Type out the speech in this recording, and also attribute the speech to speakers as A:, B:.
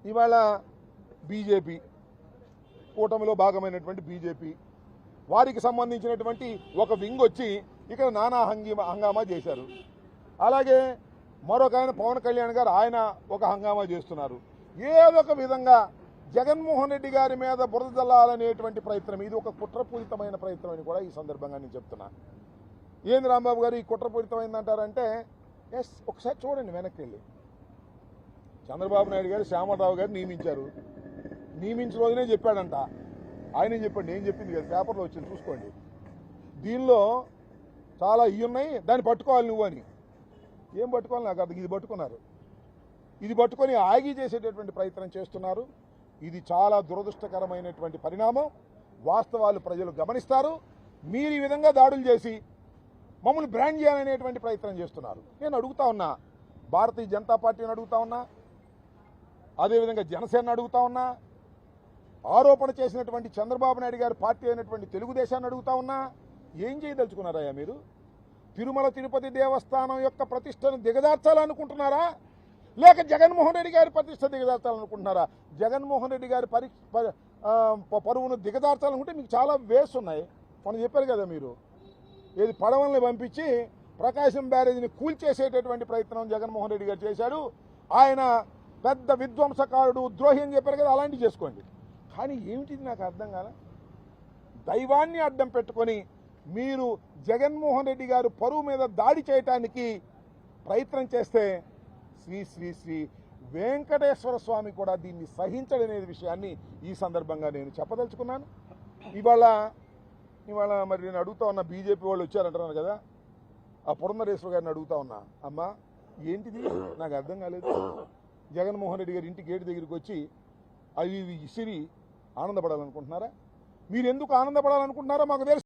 A: ఇవాళ బీజేపీ కూటమిలో భాగమైనటువంటి బీజేపీ వారికి సంబంధించినటువంటి ఒక వింగ్ వచ్చి ఇక్కడ నానా హంగామా చేశారు. అలాగే మరొక ఆయన పవన్ కళ్యాణ్ గారు ఆయన ఒక హంగామా చేస్తున్నారు. ఏదో ఒక విధంగా జగన్మోహన్ రెడ్డి గారి మీద బురద జల్లాలనేటువంటి ప్రయత్నం, ఇది ఒక కుట్రపూరితమైన ప్రయత్నం అని కూడా ఈ సందర్భంగా నేను చెప్తున్నా. ఏంది రాంబాబు గారు ఈ కుట్రపూరితమైందంటారంటే, ఎస్, ఒకసారి చూడండి వెనక్కి వెళ్ళి. చంద్రబాబు నాయుడు గారు శ్యామరావు గారు నియమించారు. నియమించిన రోజునే చెప్పాడంట, ఆయనే చెప్పండి, నేను చెప్పింది కదా, పేపర్లో వచ్చింది చూసుకోండి. దీనిలో చాలా ఇవి ఉన్నాయి, దాన్ని పట్టుకోవాలి నువ్వు అని. ఏం పట్టుకోవాలి నాకు అర్థం, ఇది పట్టుకున్నారు. ఇది పట్టుకొని ఆగి చేసేటటువంటి ప్రయత్నం చేస్తున్నారు. ఇది చాలా దురదృష్టకరమైనటువంటి పరిణామం. వాస్తవాలు ప్రజలు గమనిస్తారు. మీరు ఈ విధంగా దాడులు చేసి మమ్మల్ని బ్రాండ్ చేయాలనేటువంటి ప్రయత్నం చేస్తున్నారు. నేను అడుగుతా ఉన్నా, భారతీయ జనతా పార్టీని అడుగుతా ఉన్నా, అదేవిధంగా జనసేన అడుగుతా ఉన్నా, ఆరోపణ చేసినటువంటి చంద్రబాబు నాయుడు గారి పార్టీ అయినటువంటి తెలుగుదేశాన్ని అడుగుతా ఉన్నా, ఏం చేయదలుచుకున్నారయ్యా మీరు? తిరుమల తిరుపతి దేవస్థానం యొక్క ప్రతిష్టను దిగజార్చాలనుకుంటున్నారా, లేక జగన్మోహన్ రెడ్డి గారి ప్రతిష్ట దిగజార్చాలనుకుంటున్నారా? జగన్మోహన్ రెడ్డి గారి పరువును దిగజార్చాలనుకుంటే మీకు చాలా వేస్ ఉన్నాయి. మనం చెప్పారు కదా, మీరు ఏది పడవల్ని పంపించి ప్రకాశం బ్యారేజీని కూల్చేసేటటువంటి ప్రయత్నం జగన్మోహన్ రెడ్డి గారు చేశాడు. ఆయన పెద్ద విధ్వంసకారుడు, ద్రోహి అని చెప్పారు కదా, అలాంటివి చేసుకోండి. కానీ ఏమిటిది నాకు అర్థం కాలే. దైవాన్ని అడ్డం పెట్టుకొని మీరు జగన్మోహన్ రెడ్డి గారు పరువు మీద దాడి చేయటానికి ప్రయత్నం చేస్తే శ్రీ శ్రీ శ్రీ వెంకటేశ్వర స్వామి కూడా దీన్ని సహించడనే విషయాన్ని ఈ సందర్భంగా నేను చెప్పదలుచుకున్నాను. ఇవాళ మరి నేను అడుగుతా ఉన్నా, బీజేపీ వాళ్ళు వచ్చారంటున్నారు కదా, ఆ పురంధరేశ్వర గారిని అడుగుతా ఉన్నా, అమ్మా ఏంటిది నాకు అర్థం కాలేదు. జగన్మోహన్ రెడ్డి గారి ఇంటి గేటు దగ్గరికి వచ్చి అవి ఇసిరి ఆనందపడాలనుకుంటున్నారా? మీరు ఎందుకు ఆనందపడాలనుకుంటున్నారో మాకు తెలుసు.